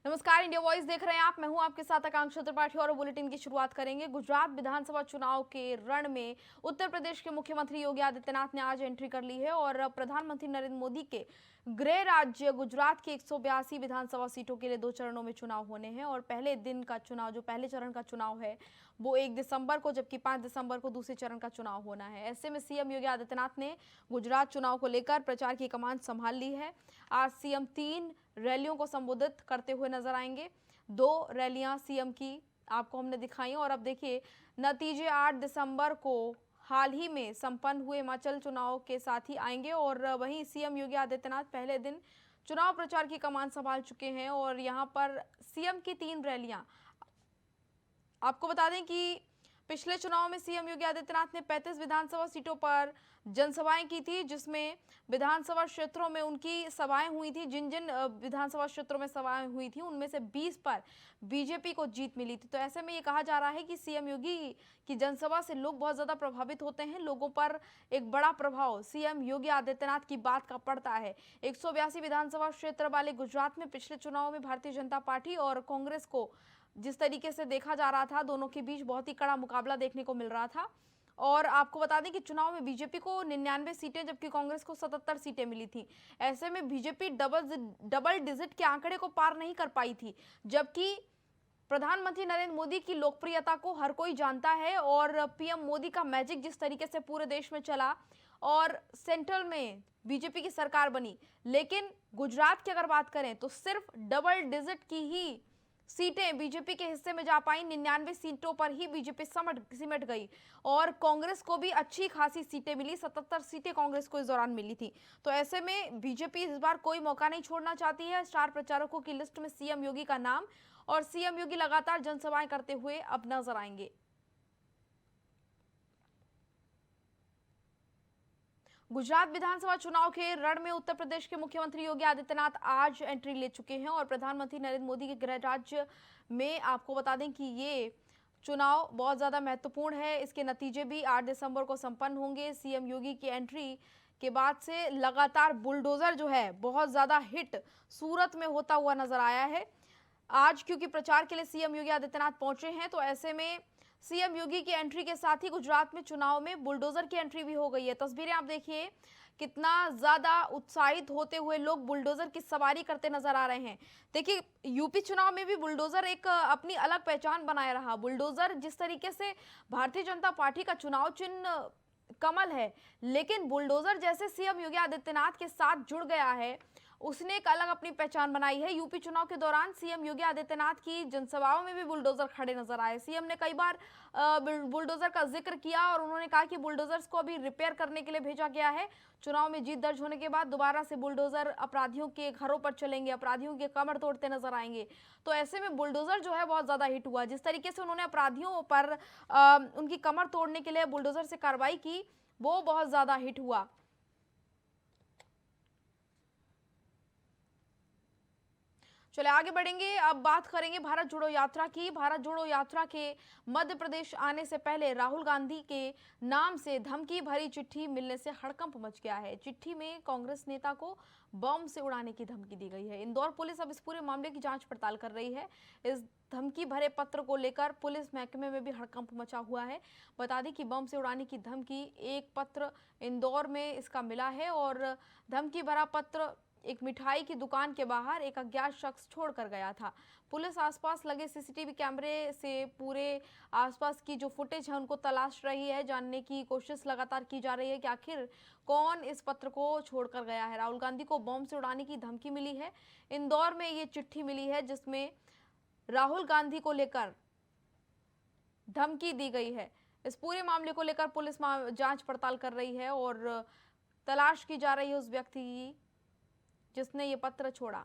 नमस्कार, India voice देख रहे हैं आप। मैं हूं आपके साथ आकांक्षा त्रिपाठी और बुलेटिन की शुरुआत करेंगे। गुजरात विधानसभा चुनाव के रण में उत्तर प्रदेश के मुख्यमंत्री योगी आदित्यनाथ ने आज एंट्री कर ली है और प्रधानमंत्री नरेंद्र मोदी के गृह राज्य गुजरात की 182 विधानसभा सीटों के लिए 2 चरणों में चुनाव होने हैं और पहले दिन का चुनाव, जो पहले चरण का चुनाव है, वो 1 दिसंबर को, जबकि 5 दिसंबर को दूसरे चरण का चुनाव होना है। ऐसे में सीएम योगी आदित्यनाथ ने गुजरात चुनाव को लेकर प्रचार की कमान संभाल ली है। आज सीएम 3 रैलियों को संबोधित करते हुए नजर आएंगे। 2 रैलियां सीएम की आपको हमने दिखाई और अब देखिए नतीजे 8 दिसंबर को हाल ही में संपन्न हुए हिमाचल चुनाव के साथ ही आएंगे और वहीं सीएम योगी आदित्यनाथ पहले दिन चुनाव प्रचार की कमान संभाल चुके हैं और यहां पर सीएम की 3 रैलियां। आपको बता दें कि पिछले चुनाव में सीएम योगी आदित्यनाथ ने 35 विधानसभा सीटों पर जनसभाएं की थी, जिसमें विधानसभा क्षेत्रों में उनकी सभाएं हुई थी। जिन जिन विधानसभा क्षेत्रों में सभाएं हुई थी उनमें से 20 पर बीजेपी को जीत मिली थी। तो ऐसे में ये कहा जा रहा है कि सीएम योगी की जनसभा से लोग बहुत ज्यादा प्रभावित होते हैं। लोगों पर एक बड़ा प्रभाव सीएम योगी आदित्यनाथ की बात का पड़ता है। 182 विधानसभा क्षेत्र वाले गुजरात में पिछले चुनाव में भारतीय जनता पार्टी और कांग्रेस को जिस तरीके से देखा जा रहा था, दोनों के बीच बहुत ही कड़ा मुकाबला देखने को मिल रहा था। और आपको बता दें कि चुनाव में बीजेपी को 99 सीटें जबकि कांग्रेस को 77 सीटें मिली थी। ऐसे में बीजेपी डबल डिजिट के आंकड़े को पार नहीं कर पाई थी, जबकि प्रधानमंत्री नरेंद्र मोदी की लोकप्रियता को हर कोई जानता है और पीएम मोदी का मैजिक जिस तरीके से पूरे देश में चला और सेंट्रल में बीजेपी की सरकार बनी, लेकिन गुजरात की अगर बात करें तो सिर्फ डबल डिजिट की ही सीटें बीजेपी के हिस्से में जा पाई। 99 सीटों पर ही बीजेपी सिमट गई और कांग्रेस को भी अच्छी खासी सीटें मिली। 77 सीटें कांग्रेस को इस दौरान मिली थी। तो ऐसे में बीजेपी इस बार कोई मौका नहीं छोड़ना चाहती है। स्टार प्रचारकों की लिस्ट में सीएम योगी का नाम और सीएम योगी लगातार जनसभाएं करते हुए अब नजर आएंगे। गुजरात विधानसभा चुनाव के रण में उत्तर प्रदेश के मुख्यमंत्री योगी आदित्यनाथ आज एंट्री ले चुके हैं और प्रधानमंत्री नरेंद्र मोदी के गृह राज्य में आपको बता दें कि ये चुनाव बहुत ज्यादा महत्वपूर्ण है। इसके नतीजे भी 8 दिसंबर को संपन्न होंगे। सीएम योगी की एंट्री के बाद से लगातार बुलडोजर जो है बहुत ज्यादा हिट सूरत में होता हुआ नजर आया है। आज क्योंकि प्रचार के लिए सीएम योगी आदित्यनाथ पहुंचे हैं, तो ऐसे में सीएम योगी की एंट्री के साथ ही गुजरात में चुनाव में बुलडोजर की एंट्री भी हो गई है। तस्वीरें आप देखिए, कितना ज्यादा उत्साहित होते हुए लोग बुलडोजर की सवारी करते नजर आ रहे हैं। देखिए, यूपी चुनाव में भी बुलडोजर एक अपनी अलग पहचान बनाए रहा। बुलडोजर जिस तरीके से भारतीय जनता पार्टी का चुनाव चिन्ह कमल है, लेकिन बुलडोजर जैसे सीएम योगी आदित्यनाथ के साथ जुड़ गया है, उसने एक अलग अपनी पहचान बनाई है। यूपी चुनाव के दौरान सीएम योगी आदित्यनाथ की जनसभाओं में भी बुलडोजर खड़े नजर आए। सीएम ने कई बार बुलडोजर का जिक्र किया और उन्होंने कहा कि बुलडोजर्स को अभी रिपेयर करने के लिए भेजा गया है। चुनाव में जीत दर्ज होने के बाद दोबारा से बुलडोजर अपराधियों के घरों पर चलेंगे, अपराधियों के कमर तोड़ते नजर आएंगे। तो ऐसे में बुलडोजर जो है बहुत ज्यादा हिट हुआ। जिस तरीके से उन्होंने अपराधियों पर उनकी कमर तोड़ने के लिए बुलडोजर से कार्रवाई की, वो बहुत ज्यादा हिट हुआ। चले आगे बढ़ेंगे। अब बात करेंगे भारत जोड़ो यात्रा की। भारत जोड़ो यात्रा के मध्य प्रदेश आने से पहले राहुल गांधी के नाम से धमकी भरी चिट्ठी मिलने से हड़कंप मच गया है। चिट्ठी में कांग्रेस नेता को बम से उड़ाने की धमकी दी गई है। इंदौर पुलिस अब इस पूरे मामले की जांच पड़ताल कर रही है। इस धमकी भरे पत्र को लेकर पुलिस महकमे में भी हड़कंप मचा हुआ है। बता दें कि बम से उड़ाने की धमकी, एक पत्र इंदौर में इसका मिला है और धमकी भरा पत्र एक मिठाई की दुकान के बाहर एक अज्ञात शख्स छोड़कर गया था। पुलिस आसपास लगे सीसीटीवी कैमरे से पूरे आसपास की जो फुटेज है उनको तलाश रही है। जानने की कोशिश लगातार की जा रही है कि आखिर कौन इस पत्र को छोड़कर गया है। राहुल गांधी को बम से उड़ाने की धमकी मिली है। इंदौर में ये चिट्ठी मिली है जिसमें राहुल गांधी को लेकर धमकी दी गई है। इस पूरे मामले को लेकर पुलिस जांच पड़ताल कर रही है और तलाश की जा रही है उस व्यक्ति की जिसने ये पत्र छोड़ा।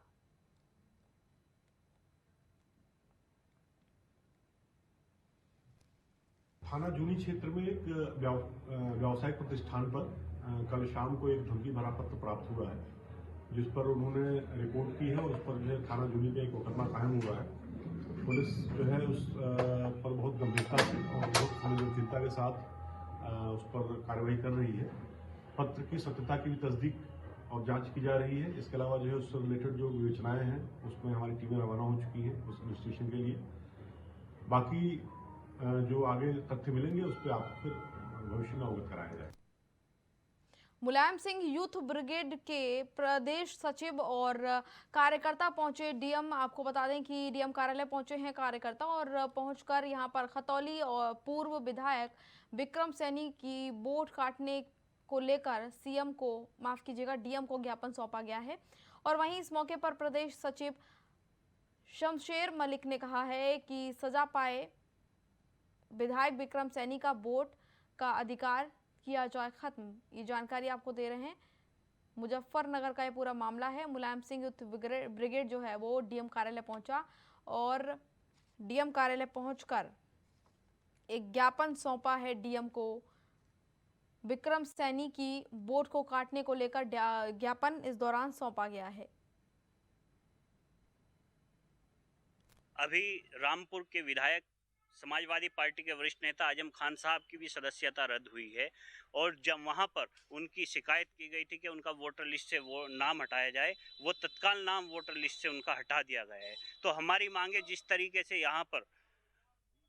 थाना जूनी क्षेत्र में एक व्यावसायिक प्रतिष्ठान पर कल शाम को एक धमकी भरा पत्र प्राप्त हुआ है, जिस पर उन्होंने रिपोर्ट की है और उस पर जो है थाना जूनी में एक मुकदमा कायम हुआ है। पुलिस जो है उस पर बहुत गंभीरता से और बहुत संवेदनशीलता के साथ उस पर कार्रवाई कर रही है। पत्र की सत्यता की भी तस्दीक और जांच की जा रही है। इसके अलावा जो है उससे रिलेटेड जो विवेचनाएं हैं उसमें हमारी टीमें रवाना हो चुकी हैं उस रजिस्ट्रेशन के लिए। बाकी जो आगे तथ्य मिलेंगे उस पर आपको फिर भविष्य में अवगत कराया जाएगा। मुलायम सिंह यूथ ब्रिगेड के प्रदेश सचिव और कार्यकर्ता पहुंचे डीएम। आपको बता दें कि डीएम कार्यालय पहुंचे हैं कार्यकर्ता और पहुंचकर यहां पर खतौली और पूर्व विधायक विक्रम सैनी की वोट काटने को लेकर सीएम को, माफ कीजिएगा, डीएम को ज्ञापन सौंपा गया है। और वहीं इस मौके पर प्रदेश सचिव शमशेर मलिक ने कहा है कि सजा पाए विधायक विक्रम सैनी का वोट का अधिकार किया जाए खत्म। ये जानकारी आपको दे रहे हैं। मुजफ्फरनगर का ये पूरा मामला है। मुलायम सिंह यूथ ब्रिगेड जो है वो डीएम कार्यालय पहुंचा और डीएम कार्यालय पहुंचकर एक ज्ञापन सौंपा है डीएम को। विक्रम सैनी की वोट को काटने को लेकर ज्ञापन इस दौरान सौंपा गया है। अभी रामपुर के विधायक समाजवादी पार्टी के वरिष्ठ नेता आजम खान साहब की भी सदस्यता रद्द हुई है और जब वहां पर उनकी शिकायत की गई थी कि उनका वोटर लिस्ट से वो नाम हटाया जाए, वो तत्काल नाम वोटर लिस्ट से उनका हटा दिया गया है। तो हमारी मांगे जिस तरीके से यहाँ पर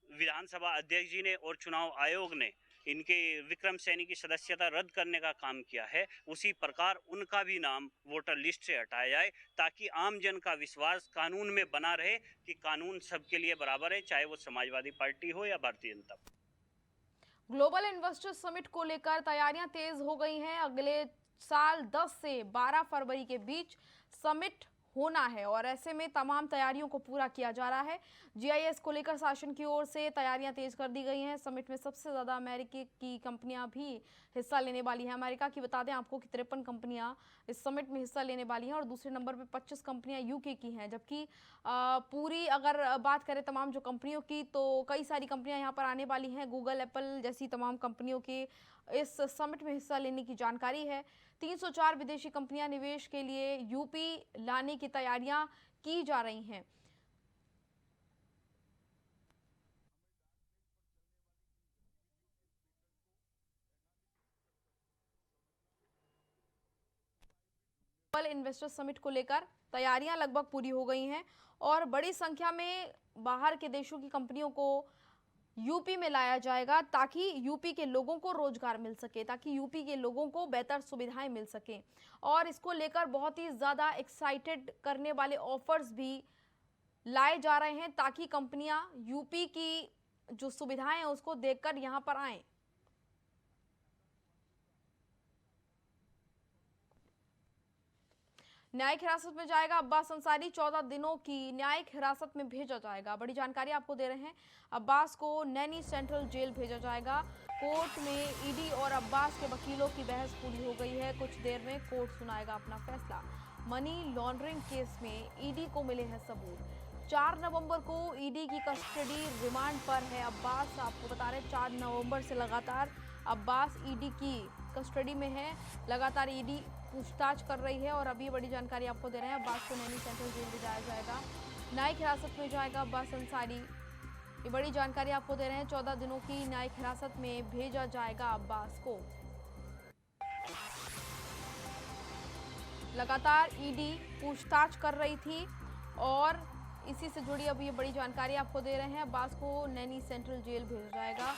विधानसभा अध्यक्ष जी ने और चुनाव आयोग ने इनके विक्रम सैनी की सदस्यता रद्द करने का काम किया है, उसी प्रकार उनका भी नाम वोटर लिस्ट से हटाया जाए ताकि आम जन का विश्वास कानून में बना रहे कि कानून सबके लिए बराबर है, चाहे वो समाजवादी पार्टी हो या Bharatiya Janata party. Global investors summit को लेकर तैयारियां तेज हो गई हैं। अगले साल 10 से 12 फरवरी के बीच समिट होना है और ऐसे में तमाम तैयारियों को पूरा किया जा रहा है। जीआईएस को लेकर शासन की ओर से तैयारियां तेज कर दी गई हैं। समिट में सबसे ज्यादा अमेरिकी की कंपनियां भी हिस्सा लेने वाली हैं। अमेरिका की बता दें आपको कि 53 कंपनियां इस समिट में हिस्सा लेने वाली हैं और दूसरे नंबर पे 25 कंपनियां यूके की हैं। जबकि पूरी अगर बात करें तमाम जो कंपनियों की तो कई सारी कंपनियां यहां पर आने वाली हैं। गूगल, एप्पल जैसी तमाम कंपनियों के इस समिट में हिस्सा लेने की जानकारी है। 304 विदेशी कंपनियां निवेश के लिए यूपी लाने की तैयारियां की जा रही हैं। ग्लोबल इन्वेस्टर समिट को लेकर तैयारियां लगभग पूरी हो गई हैं और बड़ी संख्या में बाहर के देशों की कंपनियों को यूपी में लाया जाएगा ताकि यूपी के लोगों को रोजगार मिल सके, ताकि यूपी के लोगों को बेहतर सुविधाएं मिल सके। और इसको लेकर बहुत ही ज़्यादा एक्साइटेड करने वाले ऑफर्स भी लाए जा रहे हैं ताकि कंपनियां यूपी की जो सुविधाएं हैं उसको देखकर यहां पर आएं। न्यायिक हिरासत में जाएगा अब्बास अंसारी। 14 दिनों की न्यायिक हिरासत में भेजा जाएगा। बड़ी जानकारी आपको दे रहे हैं। अब्बास को नैनी सेंट्रल जेल भेजा जाएगा। कोर्ट में ईडी और अब्बास के वकीलों की बहस पूरी हो गई है। कुछ देर में कोर्ट सुनाएगा अपना फैसला। मनी लॉन्ड्रिंग केस में ईडी को मिले हैं सबूत। 4 नवंबर को ईडी की कस्टडी रिमांड पर है अब्बास। आपको बता रहे 4 नवंबर से लगातार अब्बास ईडी की कस्टडी में है। लगातार ईडी पूछताछ कर रही है और अभी बड़ी जानकारी आपको दे रहे हैं। अब्बास को नैनी सेंट्रल जेल भेजा जाएगा। न्यायिक हिरासत में जाएगा अब्बास अंसारी। ये बड़ी जानकारी आपको दे रहे हैं। 14 दिनों की न्यायिक हिरासत में भेजा जाएगा अब्बास को। लगातार ईडी पूछताछ कर रही थी और इसी से जुड़ी अब ये बड़ी जानकारी आपको दे रहे हैं। अब्बास को नैनी सेंट्रल जेल भेजा जाएगा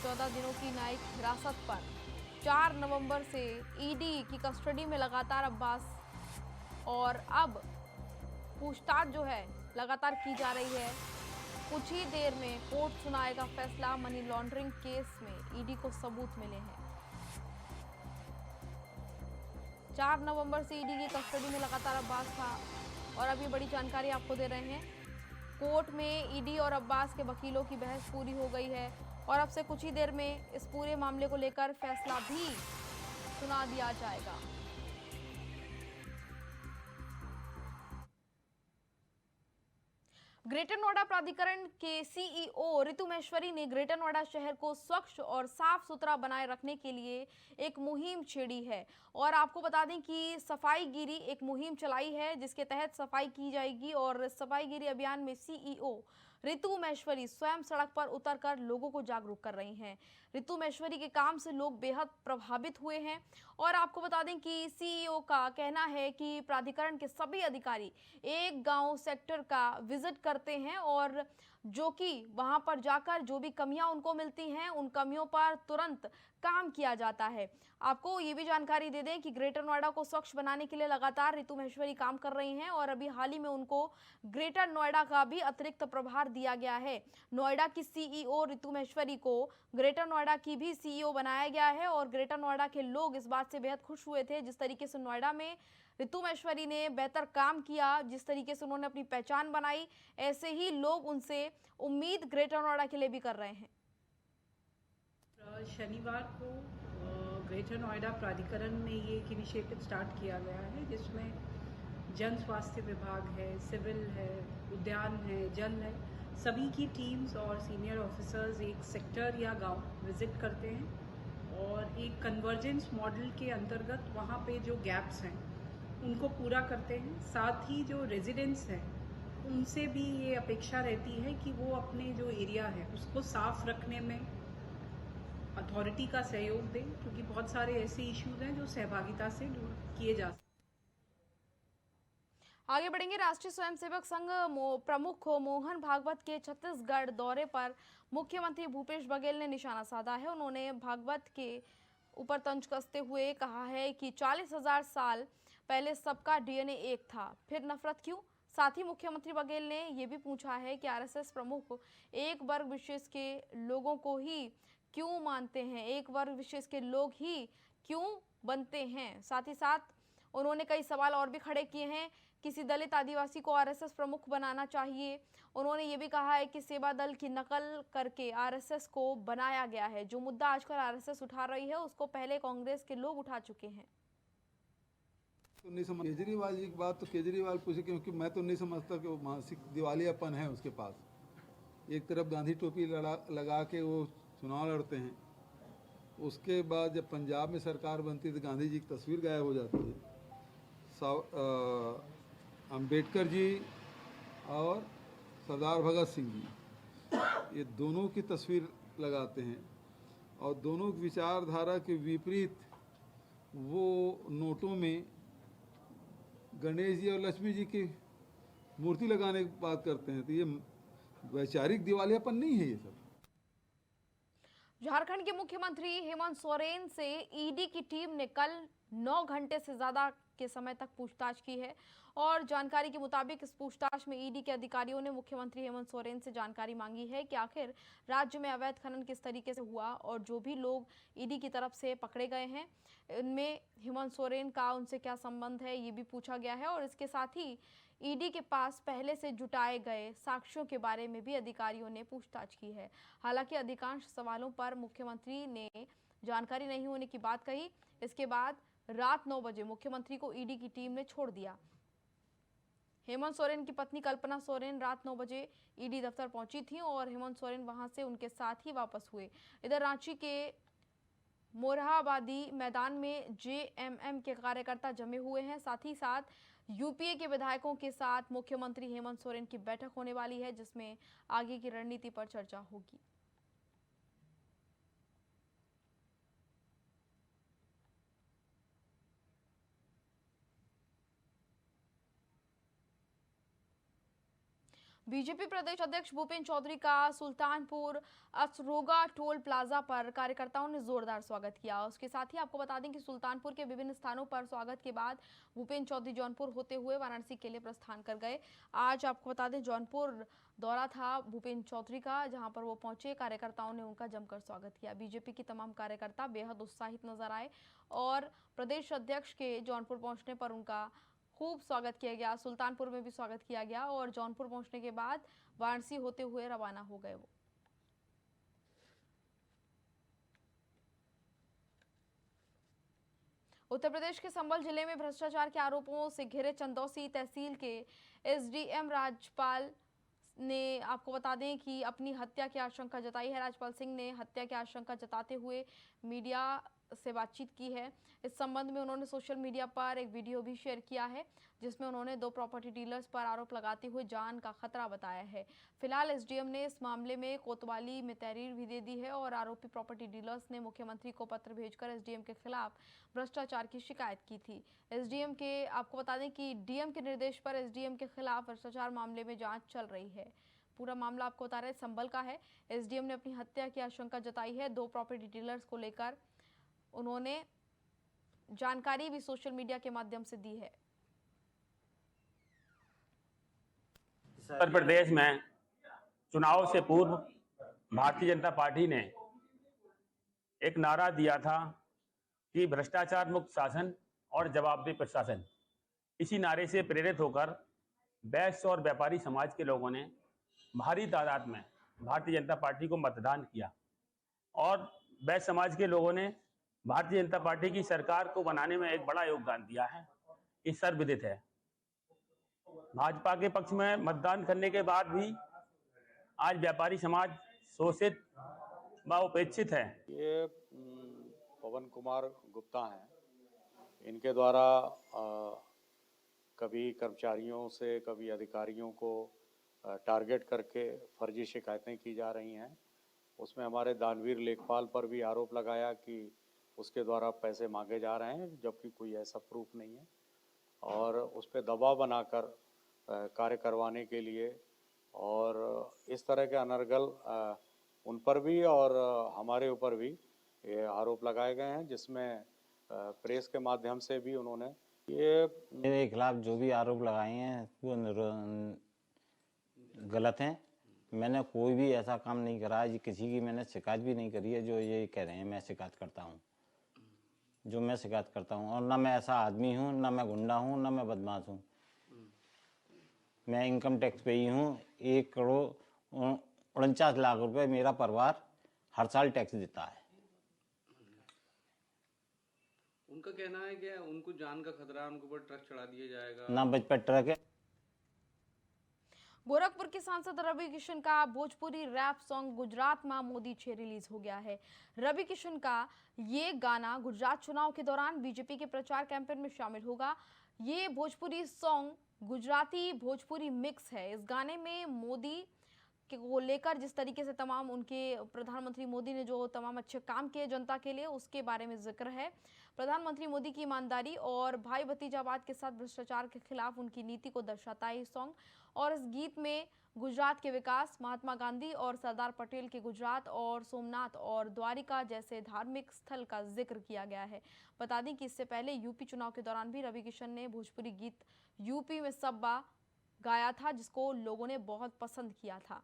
14 दिनों की न्यायिक हिरासत पर। 4 नवंबर से ईडी की कस्टडी में लगातार अब्बास और अब पूछताछ जो है लगातार की जा रही है। कुछ ही देर में कोर्ट सुनाएगा फैसला। मनी लॉन्ड्रिंग केस में ईडी को सबूत मिले हैं। 4 नवंबर से ईडी की कस्टडी में लगातार अब्बास था और अभी बड़ी जानकारी आपको दे रहे हैं। कोर्ट में ईडी और अब्बास के वकीलों की बहस पूरी हो गई है और अब से कुछ ही देर में इस पूरे मामले को लेकर फैसला भी सुना दिया जाएगा। ग्रेटर नोएडा प्राधिकरण के सीईओ रितु महेश्वरी ने ग्रेटर नोएडा शहर को स्वच्छ और साफ सुथरा बनाए रखने के लिए एक मुहिम छेड़ी है और आपको बता दें कि सफाईगिरी एक मुहिम चलाई है जिसके तहत सफाई की जाएगी और सफाईगिरी अभियान में सीईओ रितु महेश्वरी स्वयं सड़क पर उतरकर लोगों को जागरूक कर रही हैं। ऋतु महेश्वरी के काम से लोग बेहद प्रभावित हुए हैं। और आपको बता दें कि सीईओ का कहना है कि प्राधिकरण के सभी अधिकारी एक गांव सेक्टर का विजिट करते हैं और जो कि वहां पर जाकर जो भी कमियां उनको मिलती हैं उन कमियों पर तुरंत काम किया जाता है। आपको ये भी जानकारी दे दें कि ग्रेटर नोएडा को स्वच्छ बनाने के लिए लगातार ऋतु महेश्वरी काम कर रही हैं और अभी हाल ही में उनको ग्रेटर नोएडा का भी अतिरिक्त प्रभार दिया गया है। नोएडा की सीईओ ऋतु महेश्वरी को ग्रेटर नोएडा की भी सीईओ बनाया गया है और ग्रेटर नोएडा के लोग इस बात से बेहद खुश हुए थे जिस तरीके से नोएडा में ऋतु महेश्वरी ने बेहतर काम किया, जिस तरीके से उन्होंने अपनी पहचान बनाई, ऐसे ही लोग उनसे उम्मीद ग्रेटर नोएडा के लिए भी कर रहे हैं। शनिवार को ग्रेटर नोएडा प्राधिकरण में ये एक इनिशिएटिव स्टार्ट किया गया है जिसमें जन स्वास्थ्य विभाग है, सिविल है, उद्यान है, जल है, सभी की टीम्स और सीनियर ऑफिसर्स एक सेक्टर या गांव विजिट करते हैं और एक कन्वर्जेंस मॉडल के अंतर्गत वहाँ पे जो गैप्स हैं उनको पूरा करते हैं। साथ ही जो रेजिडेंट्स हैं उनसे भी ये अपेक्षा रहती है कि वो अपने जो एरिया है उसको साफ रखने में अथॉरिटी का सहयोग दें, क्योंकि बहुत सारे ऐसे इश्यूज हैं जो सहभागिता से दूर किए जा सकते हैं। आगे बढ़ेंगे। राष्ट्रीय स्वयंसेवक संघ प्रमुख मोहन भागवत के छत्तीसगढ़ दौरे पर मुख्यमंत्री भूपेश बघेल ने निशाना साधा है। उन्होंने भागवत के ऊपर तंज कसते हुए कहा है कि 40,000 साल पहले सबका डीएनए एक था, फिर नफरत क्यों। साथ ही मुख्यमंत्री बघेल ने यह भी पूछा है कि आरएसएस प्रमुख एक वर्ग विशेष के लोगों को ही क्यों मानते हैं, एक वर्ग विशेष के लोग ही क्यों बनते हैं। साथ ही साथ उन्होंने कई सवाल और भी खड़े किए हैं। किसी दलित आदिवासी को आरएसएस प्रमुख बनाना चाहिए। उन्होंने ये भी कहा है कि सेवा दल की नकल करके आरएसएस को बनाया गया है। जो मुद्दा आजकल आरएसएस उठा रही है उसको पहले कांग्रेस के लोग उठा चुके हैं। तो नहीं समझ केजरीवाल जी की बात तो केजरीवाल पूछे, क्योंकि मैं तो नहीं समझता कि वो मानसिक दिवालियापन है उसके पास। एक तरफ गांधी टोपी लगा के वो चुनाव लड़ते हैं, उसके बाद जब पंजाब में सरकार बनती है तो गांधी जी की तस्वीर गायब हो जाती है। अंबेडकर जी और सरदार भगत सिंह जी, ये दोनों की तस्वीर लगाते हैं और दोनों की विचारधारा के विपरीत वो नोटों में गणेश जी और लक्ष्मी जी की मूर्ति लगाने की बात करते हैं। तो ये वैचारिक दिवालियापन नहीं है ये सब। झारखंड के मुख्यमंत्री हेमंत सोरेन से ईडी की टीम ने कल 9 घंटे से ज्यादा के समय तक पूछताछ की है और जानकारी के मुताबिक इस पूछताछ में ईडी के अधिकारियों ने मुख्यमंत्री हेमंत सोरेन से जानकारी मांगी है कि आखिर राज्य में अवैध खनन किस तरीके से हुआ और जो भी लोग ईडी की तरफ से पकड़े गए हैं इनमें हेमंत सोरेन का उनसे क्या संबंध है, ये भी पूछा गया है। और इसके साथ ही ईडी के पास पहले से जुटाए गए साक्ष्यों के बारे में भी अधिकारियों ने पूछताछ की है। हालांकि अधिकांश सवालों पर मुख्यमंत्री ने जानकारी नहीं होने की बात कही। इसके बाद रात 9 बजे मुख्यमंत्री को ईडी की टीम ने छोड़ दिया। हेमंत सोरेन की पत्नी कल्पना सोरेन रात 9 बजे ईडी दफ्तर पहुंची थी और हेमंत सोरेन वहां से उनके साथ ही वापस हुए। इधर रांची के मोरहाबादी मैदान में जेएमएम के कार्यकर्ता जमे हुए हैं। साथ ही साथ यूपीए के विधायकों के साथ मुख्यमंत्री हेमंत सोरेन की बैठक होने वाली है जिसमें आगे की रणनीति पर चर्चा होगी। बीजेपी प्रदेश अध्यक्ष भूपेंद्र चौधरी का सुल्तानपुर असरोगा टोल प्लाजा पर कार्यकर्ताओं ने जोरदार स्वागत किया। उसके साथ ही आपको बता दें कि सुल्तानपुर के विभिन्न स्थानों पर स्वागत के बाद भूपेंद्र चौधरी जौनपुर होते हुए वाराणसी के लिए प्रस्थान कर गए। आज आपको बता दें जौनपुर दौरा था भूपेंद्र चौधरी का, जहां पर वो पहुंचे। कार्यकर्ताओं ने उनका जमकर स्वागत किया। बीजेपी के तमाम कार्यकर्ता बेहद उत्साहित नजर आए और प्रदेश अध्यक्ष के जौनपुर पहुंचने पर उनका खूब स्वागत किया गया। सुल्तानपुर में भी स्वागत किया गया और जौनपुर पहुंचने के बाद वाराणसी होते हुए रवाना हो गए वो। उत्तर प्रदेश के संभल जिले में भ्रष्टाचार के आरोपों से घिरे चंदौसी तहसील के एसडीएम राजपाल ने आपको बता दें कि अपनी हत्या की आशंका जताई है। राजपाल सिंह ने हत्या की आशंका जताते हुए मीडिया से बातचीत की है। इस संबंध में उन्होंने सोशल मीडिया पर एक वीडियो भी शेयर किया है, जिसमें उन्होंने 2 प्रॉपर्टी डीलर्स पर आरोप लगाते हुए जान का खतरा बताया है। फिलहाल एसडीएम ने इस मामले में कोतवाली में तहरीर भी दे दी है और आरोपी प्रॉपर्टी डीलर्स ने मुख्यमंत्री को पत्र भेजकर एसडीएम के खिलाफ भ्रष्टाचार की शिकायत की थी। एसडीएम के आपको बता दें कि डीएम के निर्देश पर एसडीएम के खिलाफ भ्रष्टाचार मामले में जांच चल रही है। पूरा मामला आपको बता रहे संभल का है। एसडीएम ने अपनी हत्या की आशंका जताई है। 2 प्रॉपर्टी डीलर्स को लेकर उन्होंने जानकारी भी सोशल मीडिया के माध्यम से दी है। उत्तर प्रदेश में चुनाव से पूर्व भारतीय जनता पार्टी ने एक नारा दिया था कि भ्रष्टाचार मुक्त शासन और जवाबदेह प्रशासन। इसी नारे से प्रेरित होकर वैश्य और व्यापारी समाज के लोगों ने भारी तादाद में भारतीय जनता पार्टी को मतदान किया और वैश्य समाज के लोगों ने भारतीय जनता पार्टी की सरकार को बनाने में एक बड़ा योगदान दिया है। ये सर्वविदित है। भाजपा के पक्ष में मतदान करने के बाद भी आज व्यापारी समाज शोषित व उपेक्षित है। ये पवन कुमार गुप्ता हैं। इनके द्वारा कभी कर्मचारियों से कभी अधिकारियों को टारगेट करके फर्जी शिकायतें की जा रही हैं। उसमें हमारे दानवीर लेखपाल पर भी आरोप लगाया कि उसके द्वारा पैसे मांगे जा रहे हैं, जबकि कोई ऐसा प्रूफ नहीं है, और उस पर दबाव बनाकर कार्य करवाने के लिए और इस तरह के अनर्गल उन पर भी और हमारे ऊपर भी ये आरोप लगाए गए हैं, जिसमें प्रेस के माध्यम से भी उन्होंने ये मेरे खिलाफ जो भी आरोप लगाए हैं वो गलत हैं। मैंने कोई भी ऐसा काम नहीं करा है, किसी की मैंने शिकायत भी नहीं करी है जो ये कह रहे हैं मैं शिकायत करता हूँ। जो मैं शिकायत करता हूँ, और ना मैं ऐसा आदमी हूँ, ना मैं गुंडा हूँ, ना मैं बदमाश हूँ। मैं इनकम टैक्स पेई हूँ। 1,49 लाख रुपए मेरा परिवार हर साल टैक्स देता है। उनका कहना है कि उनको जान का खतरा है, उनके ऊपर ट्रक चढ़ा दिया जाएगा। ना बच पर ट्रक है। गोरखपुर के सांसद रवि किशन का भोजपुरी रैप सॉन्ग गुजरात मां मोदी छे रिलीज हो गया है। रवि किशन का ये गाना गुजरात चुनाव के दौरान बीजेपी के प्रचार कैंपेन में शामिल होगा। ये भोजपुरी सॉन्ग गुजराती भोजपुरी मिक्स है। इस गाने में मोदी को लेकर जिस तरीके से तमाम उनके प्रधानमंत्री मोदी ने जो तमाम अच्छे काम किए जनता के लिए, उसके बारे में जिक्र है। प्रधानमंत्री मोदी की ईमानदारी और भाई भतीजावाद के साथ भ्रष्टाचार के खिलाफ उनकी नीति को दर्शाता है ये सॉन्ग। और इस गीत में गुजरात के विकास, महात्मा गांधी और सरदार पटेल के गुजरात और सोमनाथ और द्वारिका जैसे धार्मिक स्थल का जिक्र किया गया है। बता दें कि इससे पहले यूपी चुनाव के दौरान भी रवि किशन ने भोजपुरी गीत यूपी में सब्बा गाया था, जिसको लोगों ने बहुत पसंद किया था।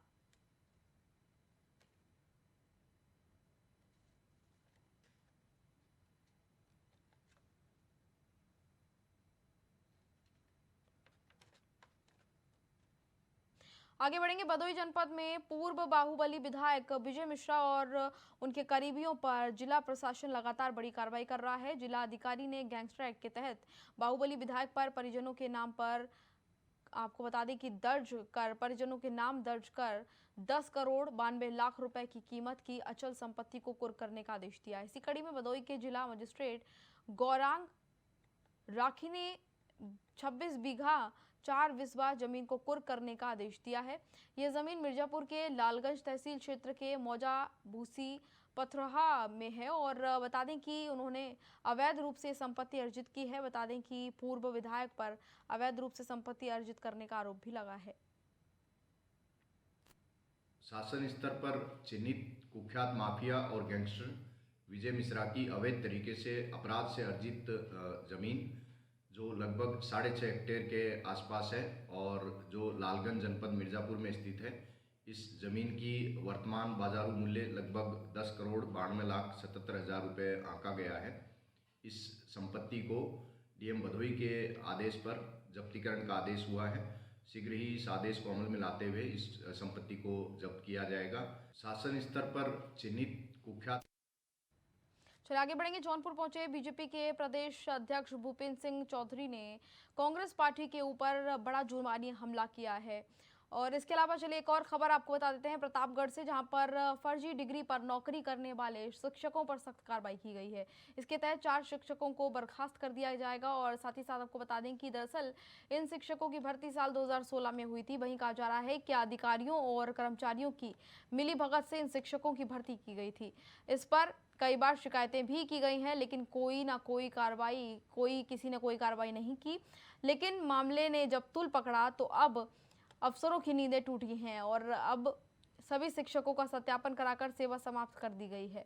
आगे बढ़ेंगे। भदोही जनपद में पूर्व बाहुबली विधायक विजय मिश्रा और उनके करीबियों पर जिला प्रशासन लगातार बड़ी कार्रवाई कर रहा है। जिला अधिकारी ने गैंगस्टर एक्ट के तहत बाहुबली विधायक पर परिजनों के नाम पर आपको बता दें कि परिजनों के नाम दर्ज कर 10 करोड़ 92 लाख रुपए की कीमत की अचल संपत्ति को कुर्क करने का आदेश दिया है। इसी कड़ी में भदोही के जिला मजिस्ट्रेट गौरांग राखी ने 26 बीघा 4 विस्वा जमीन को कुर्क करने का आदेश दिया है। यह जमीन मिर्जापुर के लालगंज तहसील क्षेत्र के मौजा भूसी पथरहा में है और बता दें कि उन्होंने अवैध रूप से संपत्ति अर्जित की है। बता दें कि पूर्व विधायक पर अवैध रूप से संपत्ति अर्जित करने का आरोप भी लगा है। शासन स्तर पर चिन्हित कुख्यात माफिया और गैंगस्टर विजय मिश्रा की अवैध तरीके से अपराध से अर्जित जमीन जो लगभग 6.5 हेक्टेयर के आसपास है और जो लालगंज जनपद मिर्जापुर में स्थित है, इस जमीन की वर्तमान बाजारू मूल्य लगभग 10 करोड़ 92 लाख 77 हज़ार रुपये आंका गया है। इस संपत्ति को डीएम भदोही के आदेश पर जब्तीकरण का आदेश हुआ है। शीघ्र ही इस आदेश को अमल में लाते हुए इस संपत्ति को जब्त किया जाएगा। शासन स्तर पर चिन्हित कुख्यात। चलिए आगे बढ़ेंगे। जौनपुर पहुंचे बीजेपी के प्रदेश अध्यक्ष भूपेंद्र सिंह चौधरी ने कांग्रेस पार्टी के ऊपर बड़ा जुर्मानी हमला किया है और इसके अलावा चलिए एक और खबर आपको बता देते हैं प्रतापगढ़ से, जहां पर फर्जी डिग्री पर नौकरी करने वाले शिक्षकों पर सख्त कार्रवाई की गई है। इसके तहत 4 शिक्षकों को बर्खास्त कर दिया जाएगा और साथ ही साथ आपको बता दें कि दरअसल इन शिक्षकों की भर्ती साल 2016 में हुई थी। वहीं कहा जा रहा है कि अधिकारियों और कर्मचारियों की मिलीभगत से इन शिक्षकों की भर्ती की गई थी। इस पर कई बार शिकायतें भी की गई हैं, लेकिन किसी ने कोई कार्रवाई नहीं की। लेकिन मामले ने जब तूल पकड़ा तो अब अफसरों की नींदें टूटी हैं और अब सभी शिक्षकों का सत्यापन कराकर सेवा समाप्त कर दी गई है।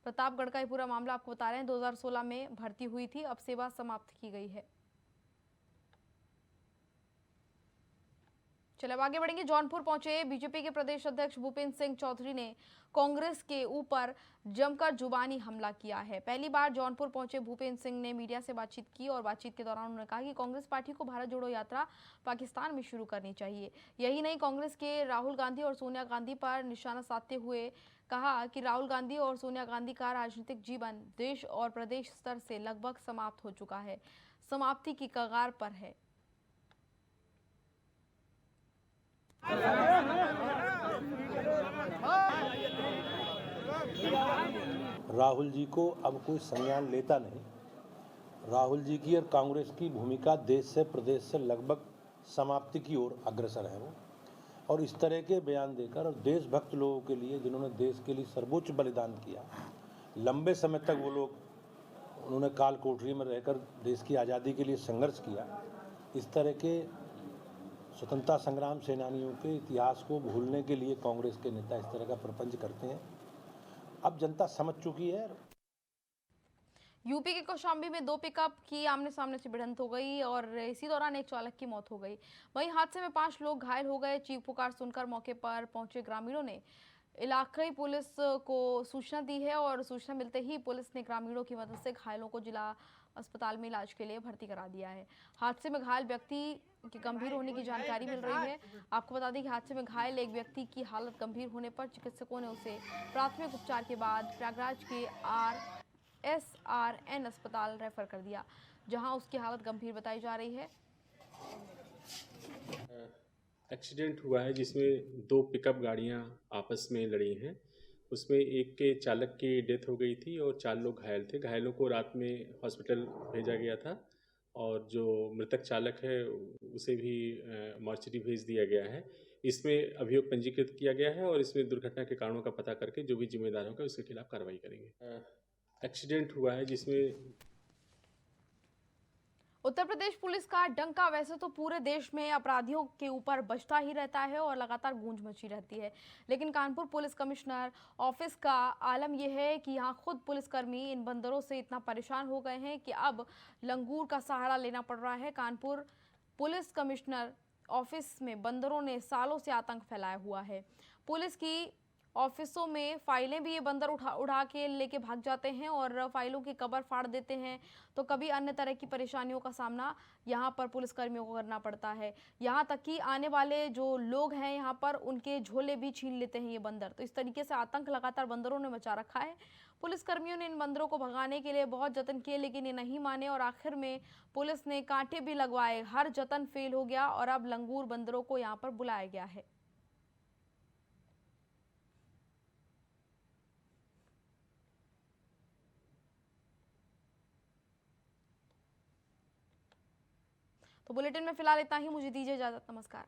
प्रतापगढ़ का ये पूरा मामला आपको बता रहे हैं, 2016 में भर्ती हुई थी, अब सेवा समाप्त की गई है। चलिए अब आगे बढ़ेंगे। जौनपुर पहुंचे बीजेपी के प्रदेश अध्यक्ष भूपेंद्र सिंह चौधरी ने कांग्रेस के ऊपर जमकर जुबानी हमला किया है। पहली बार जौनपुर पहुंचे भूपेंद्र सिंह ने मीडिया से बातचीत की और बातचीत के दौरान उन्होंने कहा कि कांग्रेस पार्टी को भारत जोड़ो यात्रा पाकिस्तान में शुरू करनी चाहिए। यही नहीं, कांग्रेस के राहुल गांधी और सोनिया गांधी पर निशाना साधते हुए कहा कि राहुल गांधी और सोनिया गांधी का राजनीतिक जीवन देश और प्रदेश स्तर से लगभग समाप्त हो चुका है, समाप्ति की कगार पर है। राहुल जी को अब कोई संज्ञान लेता नहीं। राहुल जी की और कांग्रेस की भूमिका देश से प्रदेश से लगभग समाप्ति की ओर अग्रसर है वो, और इस तरह के बयान देकर और देशभक्त लोगों के लिए जिन्होंने देश के लिए सर्वोच्च बलिदान किया, लंबे समय तक वो लोग उन्होंने काल कोठरी में रहकर देश की आज़ादी के लिए संघर्ष किया, इस तरह के स्वतंत्रता संग्राम सेनानियों के इतिहास को भूलने के लिए कांग्रेस के नेता इस तरह का प्रपंच करते हैं। अब जनता समझ चुकी है। यूपी के कौशाम्बी में 2 पिकअप की आमने सामने से भिड़ंत हो गई और इसी दौरान एक चालक की मौत हो गई। वहीं हादसे में 5 लोग घायल हो गए। चीख पुकार सुनकर मौके पर पहुंचे ग्रामीणों ने इलाकाई पुलिस को सूचना दी है और सूचना मिलते ही पुलिस ने ग्रामीणों की मदद से घायलों को जिला अस्पताल में इलाज के लिए भर्ती करा दिया है। हादसे में घायल व्यक्ति के गंभीर होने की जानकारी मिल रही है। आपको बता दें कि हादसे में घायल एक व्यक्ति की हालत गंभीर होने पर चिकित्सकों ने उसे प्राथमिक उपचार के बाद प्रयागराज के SRN अस्पताल रेफर कर दिया, जहां उसकी हालत गंभीर बताई जा रही है। एक्सीडेंट हुआ है जिसमें 2 पिकअप गाड़ियां आपस में लड़ी हैं। उसमें एक के चालक की डेथ हो गई थी और 4 लोग घायल थे। घायलों को रात में हॉस्पिटल भेजा गया था और जो मृतक चालक है उसे भी मॉर्चरी भेज दिया गया है। इसमें अभियोग पंजीकृत किया गया है और इसमें दुर्घटना के कारणों का पता करके जो भी जिम्मेदार होगा उसके खिलाफ कार्रवाई करेंगे। एक्सीडेंट हुआ है जिसमें उत्तर प्रदेश पुलिस का डंका वैसे तो पूरे देश में अपराधियों के ऊपर बजता ही रहता है और लगातार गूंज मची रहती है, लेकिन कानपुर पुलिस कमिश्नर ऑफिस का आलम यह है कि यहाँ खुद पुलिसकर्मी इन बंदरों से इतना परेशान हो गए हैं कि अब लंगूर का सहारा लेना पड़ रहा है। कानपुर पुलिस कमिश्नर ऑफिस में बंदरों ने सालों से आतंक फैलाया हुआ है। पुलिस की ऑफिसों में फाइलें भी ये बंदर उड़ा के लेके भाग जाते हैं और फाइलों की कवर फाड़ देते हैं, तो कभी अन्य तरह की परेशानियों का सामना यहाँ पर पुलिसकर्मियों को करना पड़ता है। यहाँ तक कि आने वाले जो लोग हैं यहाँ पर उनके झोले भी छीन लेते हैं ये बंदर। तो इस तरीके से आतंक लगातार बंदरों ने मचा रखा है। पुलिसकर्मियों ने इन बंदरों को भगाने के लिए बहुत जतन किए, लेकिन ये नहीं माने और आखिर में पुलिस ने कांटे भी लगवाए। हर जतन फेल हो गया और अब लंगूर बंदरों को यहाँ पर बुलाया गया है। तो बुलेटिन में फिलहाल इतना ही। मुझे दीजिए इजाजत। नमस्कार।